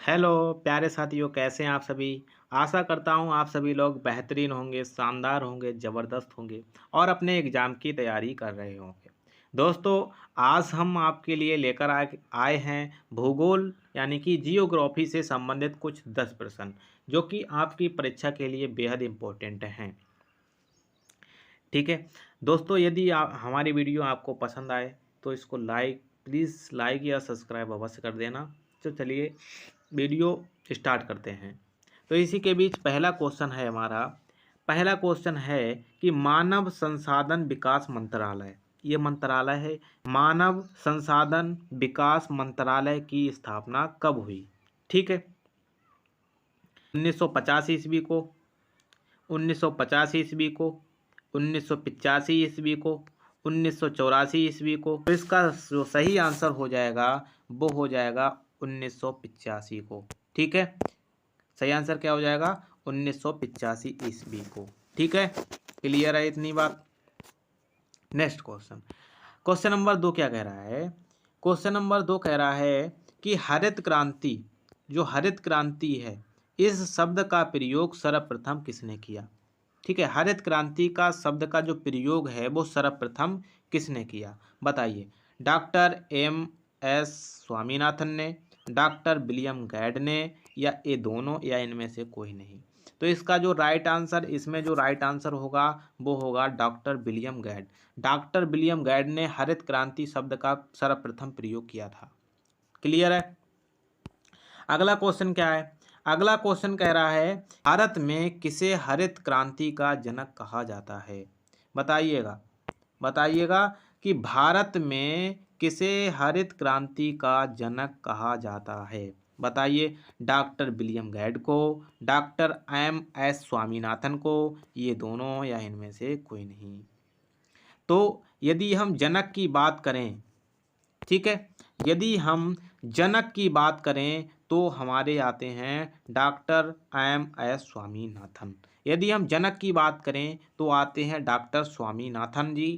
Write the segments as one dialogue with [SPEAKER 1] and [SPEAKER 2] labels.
[SPEAKER 1] Hello प्यारे साथियों, कैसे हैं आप सभी। आशा करता हूं आप सभी लोग बेहतरीन होंगे, शानदार होंगे, ज़बरदस्त होंगे और अपने एग्ज़ाम की तैयारी कर रहे होंगे। दोस्तों, आज हम आपके लिए लेकर आए आए हैं भूगोल यानी कि जियोग्राफी से संबंधित कुछ 10 प्रश्न, जो कि आपकी परीक्षा के लिए बेहद इम्पोर्टेंट हैं। ठीक है दोस्तों, यदि हमारी वीडियो आपको पसंद आए तो इसको प्लीज़ लाइक या सब्सक्राइब अवश्य कर देना। तो चलिए वीडियो स्टार्ट करते हैं। तो इसी के बीच पहला क्वेश्चन है हमारा। पहला क्वेश्चन है कि मानव संसाधन विकास मंत्रालय, ये मंत्रालय है, मानव संसाधन विकास मंत्रालय की स्थापना कब हुई। ठीक है, 1950 ईस्वी को, 1950 ईस्वी को, 1985 ईस्वी को, 1984 ईस्वी को। तो इसका जो सही आंसर हो जाएगा वो हो जाएगा 1985 को। ठीक है, सही आंसर क्या हो जाएगा 1985 ईस्वी को। ठीक है, क्लियर है इतनी बात। नेक्स्ट क्वेश्चन, क्वेश्चन नंबर 2 क्या कह रहा है। क्वेश्चन नंबर 2 कह रहा है कि हरित क्रांति, जो हरित क्रांति है, इस शब्द का प्रयोग सर्वप्रथम किसने किया। ठीक है, हरित क्रांति का शब्द का जो प्रयोग है वो सर्वप्रथम किसने किया, बताइए। Doctor MS. स्वामीनाथन ने, डॉक्टर विलियम गैड ने, या ये दोनों, या इनमें से कोई नहीं। तो इसका जो राइट आंसर, इसमें जो राइट आंसर होगा वो होगा डॉक्टर विलियम गैड। डॉक्टर विलियम गैड ने हरित क्रांति शब्द का सर्वप्रथम प्रयोग किया था। क्लियर है। अगला क्वेश्चन क्या है। अगला क्वेश्चन कह रहा है भारत में किसे हरित क्रांति का जनक कहा जाता है। बताइएगा, बताइएगा कि भारत में किसे हरित क्रांति का जनक कहा जाता है। बताइए, डॉक्टर विलियम गैड को, डॉक्टर एम.एस. स्वामीनाथन को, ये दोनों, या इनमें से कोई नहीं। तो यदि हम जनक की बात करें, ठीक है, यदि हम जनक की बात करें तो हमारे आते हैं डॉक्टर एम.एस. स्वामीनाथन। यदि हम जनक की बात करें तो आते हैं डॉक्टर स्वामीनाथन जी।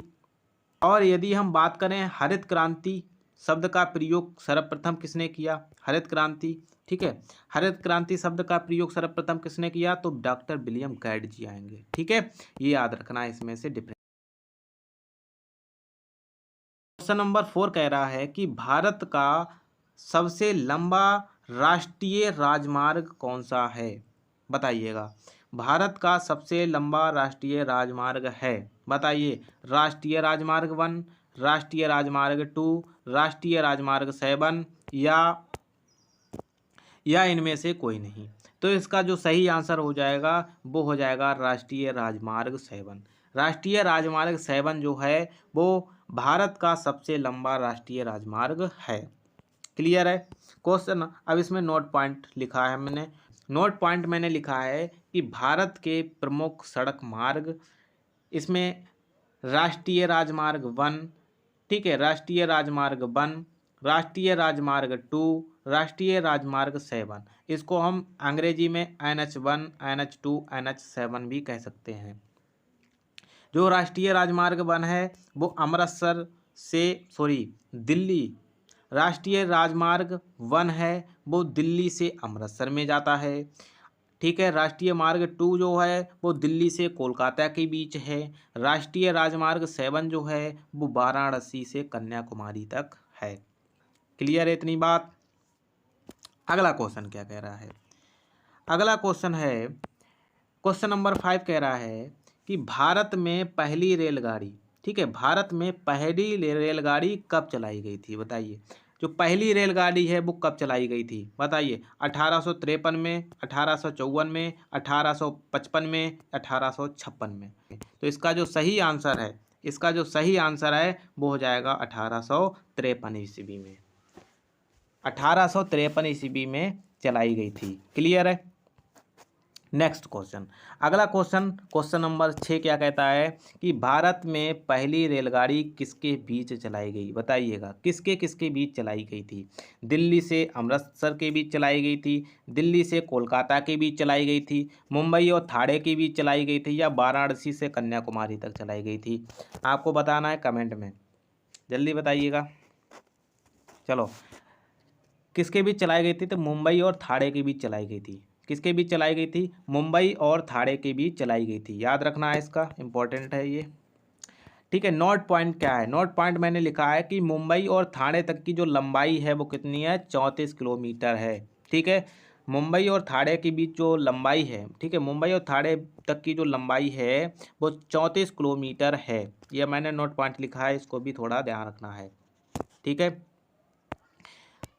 [SPEAKER 1] और यदि हम बात करें हरित क्रांति शब्द का प्रयोग सर्वप्रथम किसने किया, हरित क्रांति, ठीक है, हरित क्रांति शब्द का प्रयोग सर्वप्रथम किसने किया, तो डॉक्टर विलियम गैड जी आएंगे। ठीक है, ये याद रखना है इसमें से डिफरेंस। क्वेश्चन नंबर 4 कह रहा है कि भारत का सबसे लंबा राष्ट्रीय राजमार्ग कौन सा है। बताइएगा, भारत का सबसे लंबा राष्ट्रीय राजमार्ग है, बताइए। राष्ट्रीय राजमार्ग 1, राष्ट्रीय राजमार्ग 2, राष्ट्रीय राजमार्ग 7, या इनमें से कोई नहीं। तो इसका जो सही आंसर हो जाएगा वो हो जाएगा राष्ट्रीय राजमार्ग 7। राष्ट्रीय राजमार्ग 7 जो है वो भारत का सबसे लंबा राष्ट्रीय राजमार्ग है। क्लियर है। क्वेश्चन, अब इसमें नोट पॉइंट लिखा है मैंने। नोट पॉइंट मैंने लिखा है कि भारत के प्रमुख सड़क मार्ग, इसमें राष्ट्रीय राजमार्ग 1, ठीक है, राष्ट्रीय राजमार्ग 1, राष्ट्रीय राजमार्ग 2, राष्ट्रीय राजमार्ग 7। इसको हम अंग्रेजी में NH1, NH2, NH7 भी कह सकते हैं। जो राष्ट्रीय राजमार्ग 1 है वो अमृतसर से, दिल्ली, राष्ट्रीय राजमार्ग 1 है वो दिल्ली से अमृतसर में जाता है। ठीक है, राष्ट्रीय मार्ग 2 जो है वो दिल्ली से कोलकाता के बीच है। राष्ट्रीय राजमार्ग 7 जो है वो वाराणसी से कन्याकुमारी तक है। क्लियर है इतनी बात। अगला क्वेश्चन क्या कह रहा है। अगला क्वेश्चन है, क्वेश्चन नंबर 5 कह रहा है कि भारत में पहली रेलगाड़ी, ठीक है, भारत में पहली रेलगाड़ी कब चलाई गई थी, बताइए। जो पहली रेलगाड़ी है वो कब चलाई गई थी, बताइए। 1853 में, 1854 में, 1855 में, 1856 में। तो इसका जो सही आंसर है, इसका जो सही आंसर है वो हो जाएगा 1853 ईस्वी में। 1853 ईस्वी में चलाई गई थी। क्लियर है। नेक्स्ट क्वेश्चन, अगला क्वेश्चन, क्वेश्चन नंबर 6 क्या कहता है कि भारत में पहली रेलगाड़ी किसके बीच चलाई गई, बताइएगा। किसके किसके बीच चलाई गई थी। दिल्ली से अमृतसर के बीच चलाई गई थी, दिल्ली से कोलकाता के बीच चलाई गई थी, मुंबई और ठाणे के बीच चलाई गई थी, या वाराणसी से कन्याकुमारी तक चलाई गई थी। आपको बताना है कमेंट में, जल्दी बताइएगा। चलो, किसके बीच चलाई गई थी? तो मुंबई और थाने के बीच चलाई गई थी। किसके बीच चलाई गई थी? मुंबई और थाने के बीच चलाई गई थी। याद रखना है, इसका इंपॉर्टेंट है ये। ठीक है, नोट पॉइंट क्या है? नोट पॉइंट मैंने लिखा है कि मुंबई और थाने तक की जो लंबाई है वो कितनी है? 34 किलोमीटर है। ठीक है, मुंबई और थाने के बीच जो लंबाई है, ठीक है, मुंबई और थाने तक की जो लंबाई है वो 34 किलोमीटर है। ये मैंने नोट पॉइंट लिखा है, इसको भी थोड़ा ध्यान रखना है। ठीक है,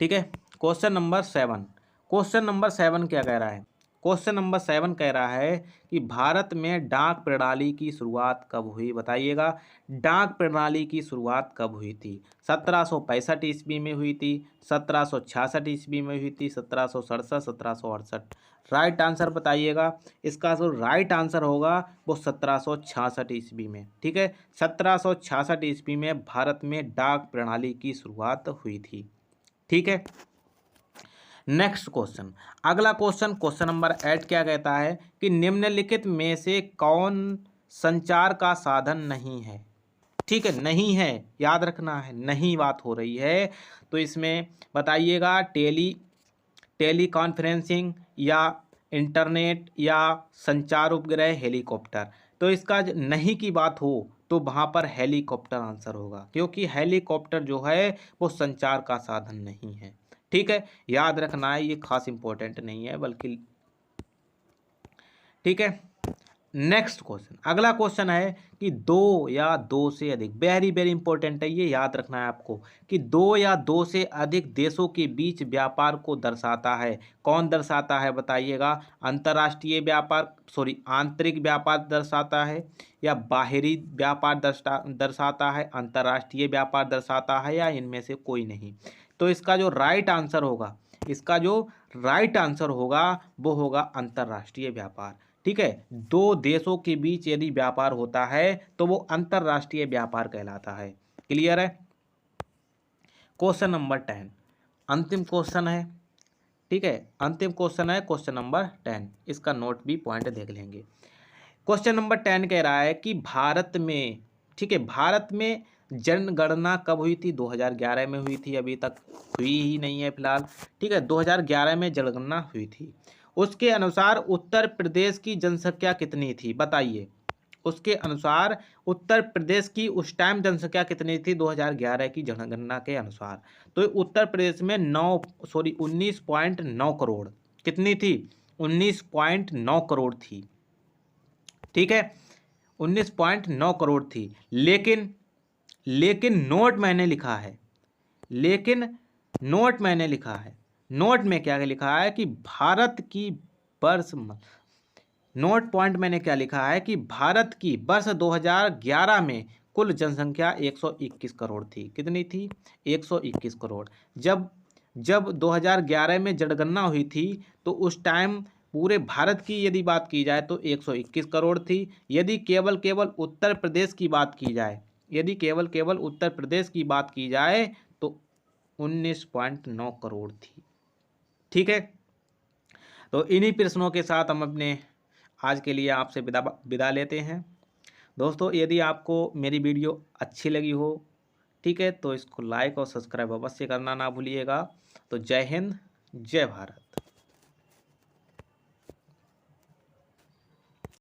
[SPEAKER 1] ठीक है। Question number 7। क्वेश्चन नंबर 7 क्या कह रहा है? क्वेश्चन नंबर 7 कह रहा है कि भारत में डाक प्रणाली की शुरुआत कब हुई? बताइएगा, डाक प्रणाली की शुरुआत कब हुई थी? 1765 ईस्वी में हुई थी, 1766 ईस्वी में हुई थी, 1767, 1768। राइट आंसर बताइएगा। इसका जो राइट आंसर होगा वो 1766 ईस्वी में। ठीक है, 1766 ईस्वी में भारत में डाक प्रणाली की शुरुआत हुई थी। ठीक है, नेक्स्ट क्वेश्चन, अगला क्वेश्चन, क्वेश्चन नंबर 8 क्या कहता है कि निम्नलिखित में से कौन संचार का साधन नहीं है? ठीक है, नहीं है, याद रखना है, नहीं बात हो रही है। तो इसमें बताइएगा, टेली कॉन्फ्रेंसिंग या इंटरनेट या संचार उपग्रह, हेलीकॉप्टर। तो इसका नहीं की बात हो तो वहाँ पर हेलीकॉप्टर आंसर होगा, क्योंकि हेलीकॉप्टर जो है वो संचार का साधन नहीं है। ठीक है, याद रखना है, ये खास इंपॉर्टेंट नहीं है बल्कि। ठीक है, नेक्स्ट क्वेश्चन, अगला क्वेश्चन है कि दो या दो से अधिक, वेरी वेरी इंपॉर्टेंट है, ये याद रखना है आपको, कि दो या दो से अधिक देशों के बीच व्यापार को दर्शाता है। कौन दर्शाता है बताइएगा? अंतर्राष्ट्रीय व्यापार, सॉरी, आंतरिक व्यापार दर्शाता है, या बाहरी व्यापार दर्शाता है, अंतर्राष्ट्रीय व्यापार दर्शाता है, या इनमें से कोई नहीं। तो इसका जो राइट आंसर होगा, इसका जो राइट आंसर होगा वो होगा अंतर्राष्ट्रीय व्यापार। ठीक है, दो देशों के बीच यदि व्यापार होता है तो वो अंतर्राष्ट्रीय व्यापार कहलाता है। क्लियर है? क्वेश्चन नंबर 10 अंतिम क्वेश्चन है। ठीक है, अंतिम क्वेश्चन है क्वेश्चन नंबर 10, इसका नोट भी पॉइंट देख लेंगे। क्वेश्चन नंबर 10 कह रहा है कि भारत में, ठीक है, भारत में जनगणना कब हुई थी? 2011 में हुई थी, अभी तक हुई ही नहीं है फिलहाल। ठीक है, 2011 में जनगणना हुई थी। उसके अनुसार उत्तर प्रदेश की जनसंख्या कितनी थी? बताइए, उसके अनुसार उत्तर प्रदेश की उस टाइम जनसंख्या कितनी थी 2011 की जनगणना के अनुसार? तो उत्तर प्रदेश में 19.9 करोड़, कितनी थी? 19.9 करोड़ थी। ठीक है, 19.9 करोड़ थी। लेकिन नोट मैंने लिखा है, लेकिन नोट मैंने लिखा है, नोट में क्या लिखा है कि भारत की वर्ष, नोट पॉइंट मैंने क्या लिखा है कि भारत की वर्ष 2011 में कुल जनसंख्या 121 करोड़ थी। कितनी थी? 121 करोड़। जब 2011 में जनगणना हुई थी तो उस टाइम पूरे भारत की यदि बात की जाए तो 121 करोड़ थी। यदि केवल उत्तर प्रदेश की बात की जाए, यदि केवल उत्तर प्रदेश की बात की जाए तो 19.9 करोड़ थी। ठीक है, तो इन्हीं प्रश्नों के साथ हम अपने आज के लिए आपसे विदा लेते हैं। दोस्तों, यदि आपको मेरी वीडियो अच्छी लगी हो, ठीक है, तो इसको लाइक और सब्सक्राइब अवश्य करना ना भूलिएगा। तो जय हिंद, जय भारत।